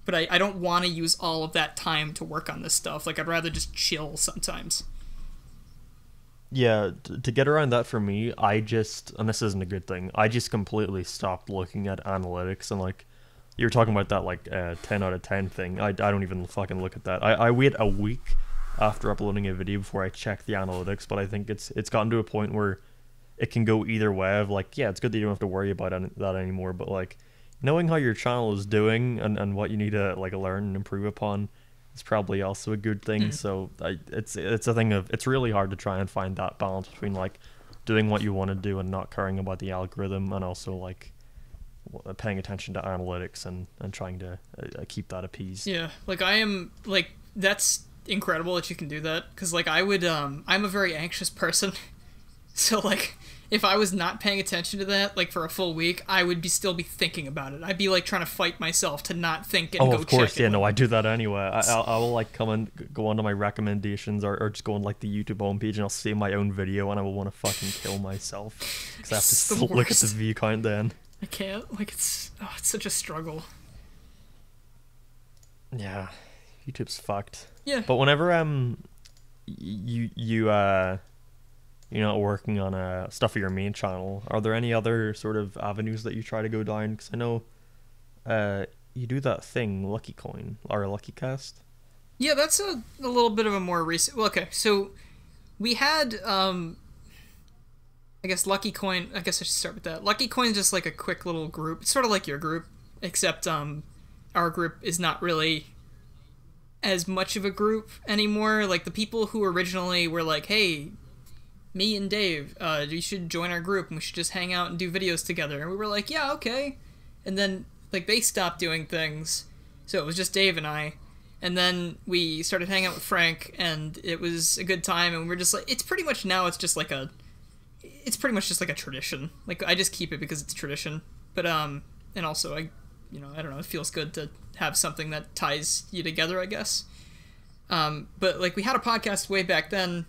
But I don't want to use all of that time to work on this stuff. Like I'd rather just chill sometimes. Yeah, to get around that for me, and this isn't a good thing, I just completely stopped looking at analytics, and like, you were talking about that like 10 out of 10 thing, I don't even fucking look at that. I wait a week after uploading a video before I check the analytics, but I think it's gotten to a point where it can go either way of like, yeah, it's good that you don't have to worry about that anymore, but like, knowing how your channel is doing and what you need to like learn and improve upon, it's probably also a good thing. So it's a thing of, it's really hard to try and find that balance between like doing what you want to do and not caring about the algorithm, and also like paying attention to analytics and trying to keep that appeased. Yeah, like I am like, that's incredible that you can do that, because like I would I'm a very anxious person. So like if I was not paying attention to that like for a full week, I would still be thinking about it. I'd be like trying to fight myself to not think and go check it. Oh, of course, yeah, no, I do that anyway. I will like come and go onto my recommendations or just go on like the YouTube homepage, and I'll see my own video and I will want to fucking kill myself because I have to look at the view count then. I can't, like it's such a struggle. Yeah, YouTube's fucked. Yeah. But whenever you're not working on stuff for your main channel, are there any other sort of avenues that you try to go down? Because I know you do that thing, Lucky Coin, or Lucky Cast. Yeah, that's a little bit of a more recent... Well, okay, so we had, I guess Lucky Coin... I guess I should start with that. Lucky Coin is just like a quick little group. It's sort of like your group, except our group is not really as much of a group anymore. Like, the people who originally were like, hey, me and Dave, you should join our group and we should just hang out and do videos together. And we were like, yeah, okay. And then, like, they stopped doing things, so it was just Dave and I. And then we started hanging out with Frank, and it was a good time, and we were just like, it's pretty much now, it's pretty much just like a tradition. Like, I just keep it because it's a tradition. But, and also, I don't know, it feels good to have something that ties you together, I guess. But, like, we had a podcast way back then,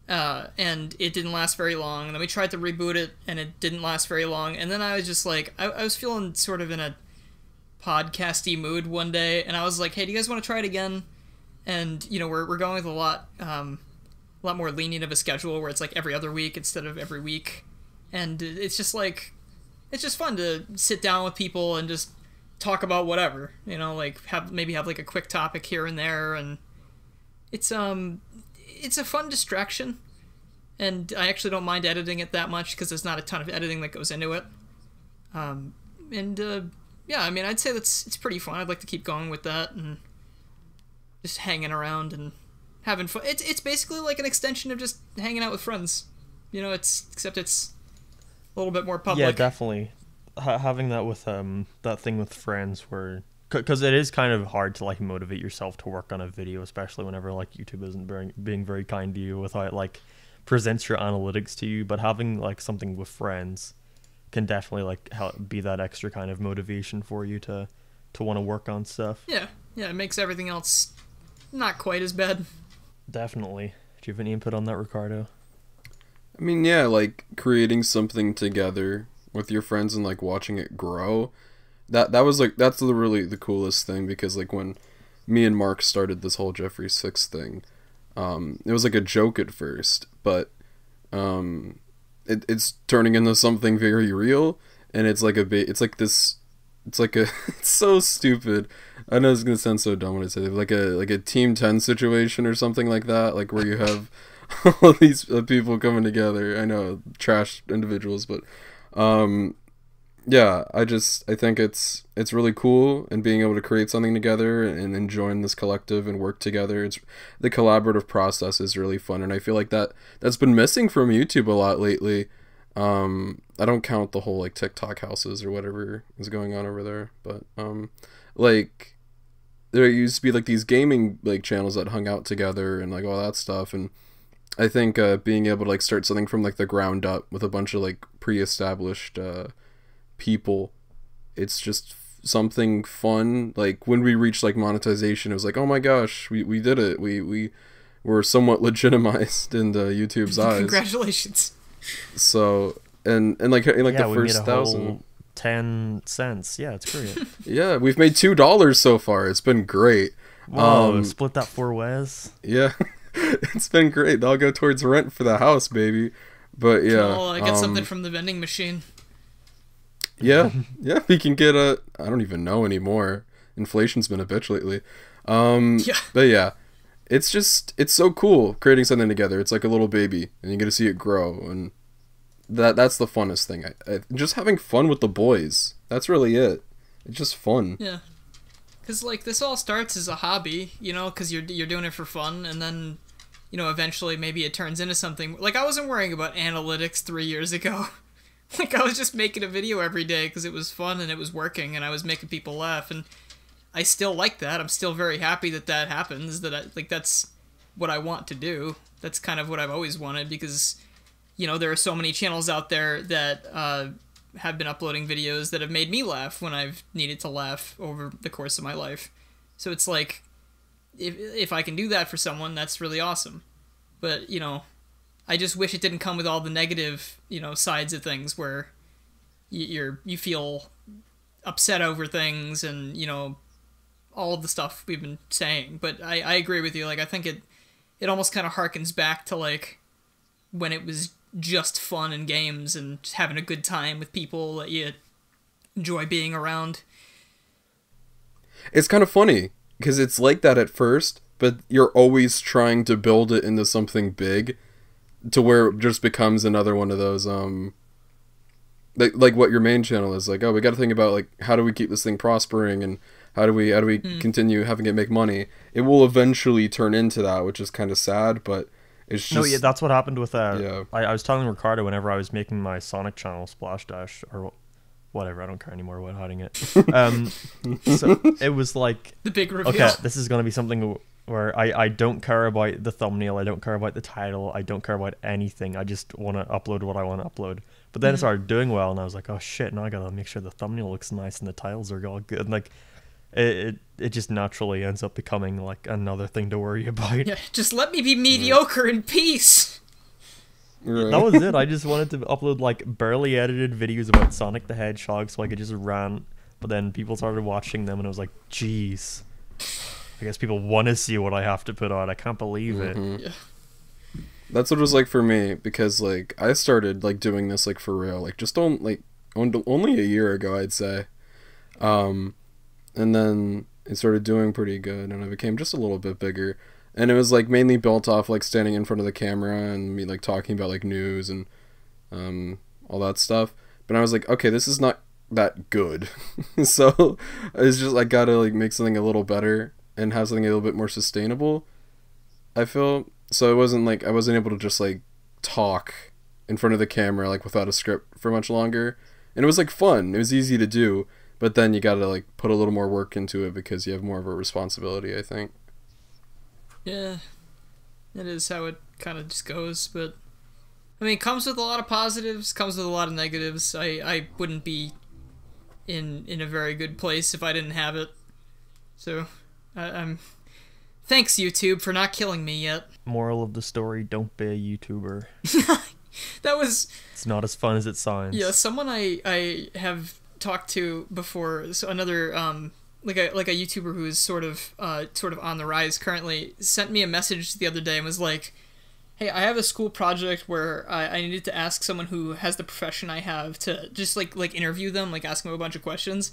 and it didn't last very long, and then we tried to reboot it, and it didn't last very long, and then I was just like, I was feeling sort of in a podcasty mood one day, and I was like, hey, do you guys want to try it again? And, we're going with a lot more lenient of a schedule, where it's like every other week instead of every week, and it's just like, it's just fun to sit down with people and just talk about whatever, like have like a quick topic here and there, and it's a fun distraction, and I actually don't mind editing it that much because there's not a ton of editing that goes into it. Yeah, I mean, I'd say it's pretty fun. I'd like to keep going with that and just hanging around and having fun. It's basically like an extension of just hanging out with friends, except it's a little bit more public. Yeah, definitely. Having that with that thing with friends where Because it is kind of hard to like motivate yourself to work on a video, especially whenever like YouTube isn't being very kind to you with how it like presents your analytics to you. But having like something with friends can definitely like help be that extra kind of motivation for you to want to work on stuff. Yeah, it makes everything else not quite as bad. Definitely. Do you have any input on that, Ricardo? I mean, yeah, like creating something together with your friends and like watching it grow. That was like that's the coolest thing, because like when me and Mark started this whole Jeffery 6 thing, it was like a joke at first, but it's turning into something very real, and it's like it's so stupid. I know it's gonna sound so dumb when I say it, like a Team 10 situation or something like that, like where you have all these people coming together. I know, trash individuals, but yeah, I think it's really cool, and being able to create something together and enjoying this collective and work together. It's the collaborative process is really fun, and I feel like that's been missing from YouTube a lot lately. I don't count the whole like TikTok houses or whatever is going on over there, but like there used to be like these gaming like channels that hung out together and like all that stuff, and I think being able to like start something from like the ground up with a bunch of like pre-established people, it's just something fun. Like when we reached like monetization, it was like, oh my gosh, we did it. We were somewhat legitimized in the YouTube's eyes. Congratulations. So and like in like yeah, the first 1,000 10 cents. Yeah, it's great. Yeah, we've made $2 so far. It's been great. Whoa, split that 4 ways. Yeah. It's been great. That'll go towards rent for the house, baby. But yeah, I'll get something from the vending machine. Yeah, we can get I don't even know anymore. Inflation's been a bitch lately. Yeah. But yeah, it's so cool creating something together. It's like a little baby, and you get to see it grow, and that's the funnest thing. Just having fun with the boys. That's really it. It's just fun. Yeah. Because, like, this all starts as a hobby, you know, because you're doing it for fun, and then, you know, eventually maybe it turns into something. Like, I wasn't worrying about analytics 3 years ago. Like, I was just making a video every day because it was fun and it was working and I was making people laugh, and I still like that. I'm still very happy that happens, that's what I want to do. That's kind of what I've always wanted, because, you know, there are so many channels out there that have been uploading videos that have made me laugh when I've needed to laugh over the course of my life. So it's like, if I can do that for someone, that's really awesome. But, you know, I just wish it didn't come with all the negative, you know, sides of things where you feel upset over things and, you know, all of the stuff we've been saying. But I agree with you. Like, I think it almost kind of harkens back to, like, when it was just fun and games and just having a good time with people that you enjoy being around. It's kind of funny because it's like that at first, but you're always trying to build it into something big, to where it just becomes another one of those like what your main channel is. Like, oh, we got to think about like how do we keep this thing prospering, and how do we continue having it make money. It will eventually turn into that, which is kind of sad, but it's just... No, yeah, that's what happened with I was telling Ricardo whenever I was making my Sonic channel, Splash Dash, or whatever, I don't care anymore about hiding it. So it was like, the big reveal. Okay, this is going to be something where I don't care about the thumbnail, I don't care about the title, I don't care about anything. I just want to upload what I want to upload. But then it started doing well, and I was like, oh shit, now I gotta make sure the thumbnail looks nice and the titles are all good. And like, it just naturally ends up becoming like another thing to worry about. Yeah, just let me be mediocre in peace. Right. That was it. I just wanted to upload like barely edited videos about Sonic the Hedgehog so I could just rant. But then people started watching them, and I was like, jeez, I guess people want to see what I have to put out. I can't believe it. Yeah. That's what it was like for me, because like I started like doing this like for real, like just only a year ago, I'd say. And then it started doing pretty good, and I became just a little bit bigger. And it was like mainly built off like standing in front of the camera and me like talking about like news and all that stuff. But I was like, okay, this is not that good. So it's just like gotta like make something a little better and have something a little bit more sustainable, I feel. So it wasn't like I wasn't able to just like talk in front of the camera like without a script for much longer. And it was like fun. It was easy to do. but then you gotta like put a little more work into it because you have more of a responsibility, I think. Yeah, that is how it kind of just goes. But I mean, it comes with a lot of positives, comes with a lot of negatives. I wouldn't be in a very good place if I didn't have it. So I'm thanks YouTube for not killing me yet. Moral of the story: don't be a YouTuber. That was... It's not as fun as it sounds. Yeah, someone I have talked to before, so another like a YouTuber who is sort of on the rise currently, sent me a message the other day and was like, "Hey, I have a school project where I needed to ask someone who has the profession I have to just like interview them, like ask them a bunch of questions."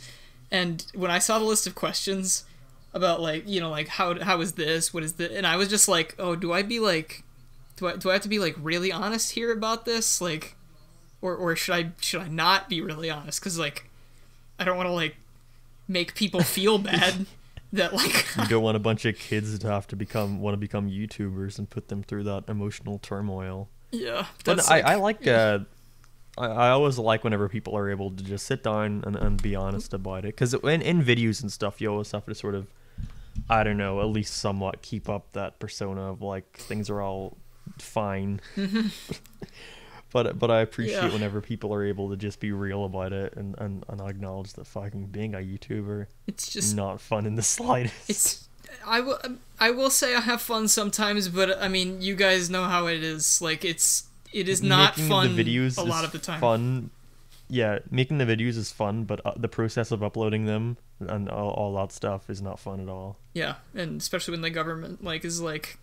And when I saw the list of questions about like, you know, like how is this, what is this, and I was just like, oh, do I be like, do I have to be like really honest here about this, like, or should I not be really honest, because like I don't want to like make people feel bad that like you don't want a bunch of kids to have to become YouTubers and put them through that emotional turmoil. Yeah, but I like I always like whenever people are able to just sit down and be honest about it, because in videos and stuff you always have to sort of, I don't know, at least somewhat keep up that persona of like things are all fine. But I appreciate whenever people are able to just be real about it and acknowledge that fucking being a YouTuber, it's just not fun in the slightest. It's I will say I have fun sometimes, but I mean, you guys know how it is. Like it is not making fun the videos a lot of the time. Fun. Yeah, making the videos is fun, but the process of uploading them and all that stuff is not fun at all. Yeah, and especially when the government like is like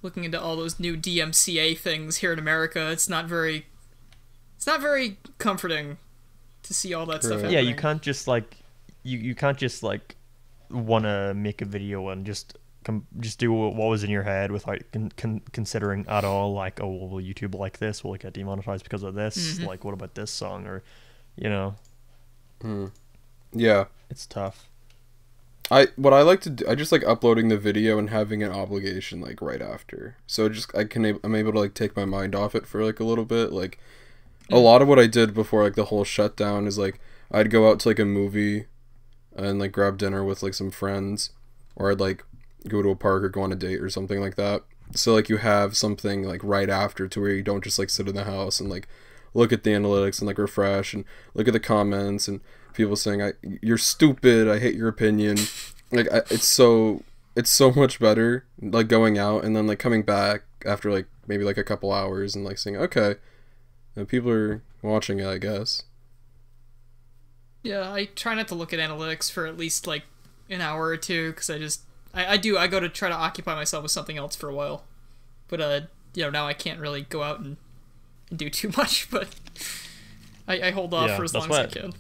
looking into all those new DMCA things here in America, it's not very comforting to see all that stuff happening. Yeah, you can't just like you can't just like want to make a video and just do what was in your head without considering at all like, oh, well, will YouTube like this? Will it get demonetized because of this? Mm-hmm. Like, what about this song? Or, you know. Yeah, it's tough. What I like to do, I just like uploading the video and having an obligation like right after. So I'm able to like take my mind off it for like a little bit. Like a lot of what I did before like the whole shutdown is like I'd go out to like a movie and like grab dinner with like some friends, or I'd like go to a park or go on a date or something like that. So like you have something like right after to where you don't just like sit in the house and like look at the analytics and like refresh and look at the comments and people saying you're stupid, I hate your opinion. Like it's so much better like going out and then like coming back after like maybe like a couple hours and like saying, okay, people are watching it, I guess. Yeah, I try not to look at analytics for at least like an hour or two, because I go to try to occupy myself with something else for a while. But you know, now I can't really go out and do too much, but I hold off for as long as I can.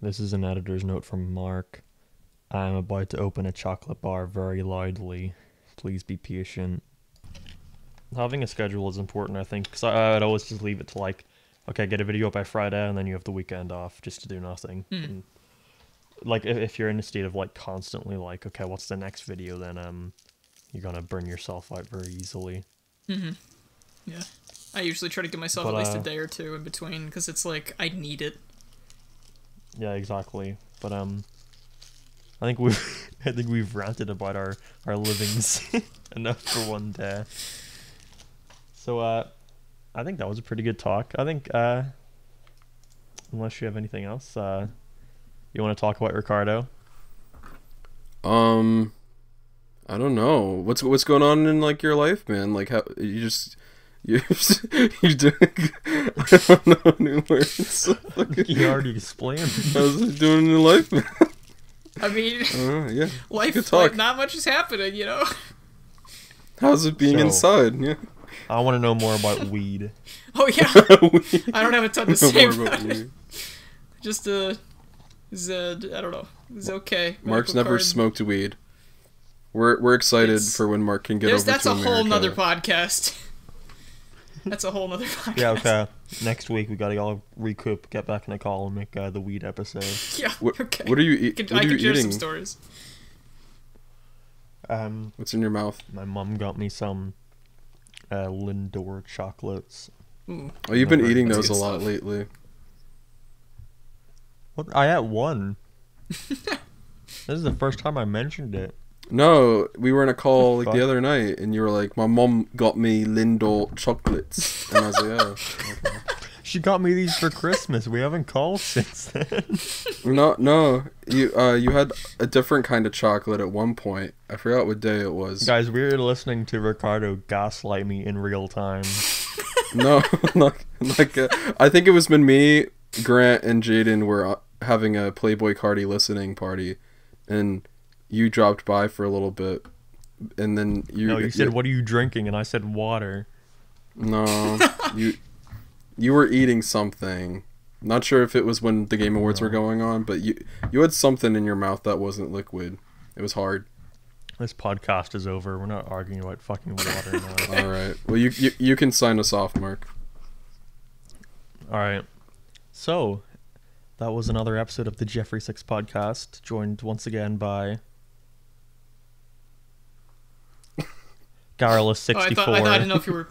This is an editor's note from Mark. I am about to open a chocolate bar very loudly. Please be patient. Having a schedule is important, I think, because I'd always just leave it to like, okay, get a video up by Friday, and then you have the weekend off just to do nothing. And, like, if you're in a state of like constantly like, okay, what's the next video, then you're gonna burn yourself out very easily. Yeah, I usually try to give myself at least a day or two in between, because it's like I need it. Yeah, exactly. But I think we've ranted about our livings enough for one day. So I think that was a pretty good talk. I think unless you have anything else, you want to talk about Ricardo? I don't know. What's going on in like your life, man? Like how you doing? I don't know new words. You already explained. How's it doing in your life, man? I mean, yeah. Life, like, not much is happening, you know. How's it being inside? Yeah. I want to know more about weed. Oh yeah. I don't have a ton to say about it. Just I don't know. It's okay. Mark's never smoked weed. We're excited for when Mark can get over to America. That's a whole nother podcast. That's a whole nother podcast. Yeah, okay. Next week we gotta all recoup, get back in a call, and make the weed episode. Yeah. Okay. What are you eating? I can share some stories. What's in your mouth? My mom got me some Lindor chocolates. Ooh. Oh, you've been eating those a lot lately. What? I had one. This is the first time I mentioned it. No, we were in a call like Fuck. the other night, and you were like, "My mom got me Lindor chocolates," and I was like, "Oh, okay." She got me these for Christmas. We haven't called since then. No, you had a different kind of chocolate at one point. I forgot what day it was. Guys, we were listening to Ricardo gaslight me in real time. No, I think it was when me, Grant, and Jaden were having a Playboy Cardi listening party, and you dropped by for a little bit, and then You said, "What are you drinking?" And I said, "Water." No, you were eating something. Not sure if it was when the Game Awards were going on, but you had something in your mouth that wasn't liquid. It was hard. This podcast is over. We're not arguing about fucking water now. All right. Well, you can sign us off, Mark. All right. So, that was another episode of the Jeffery 6 podcast, joined once again by Garrulous64. Oh, I didn't know if you were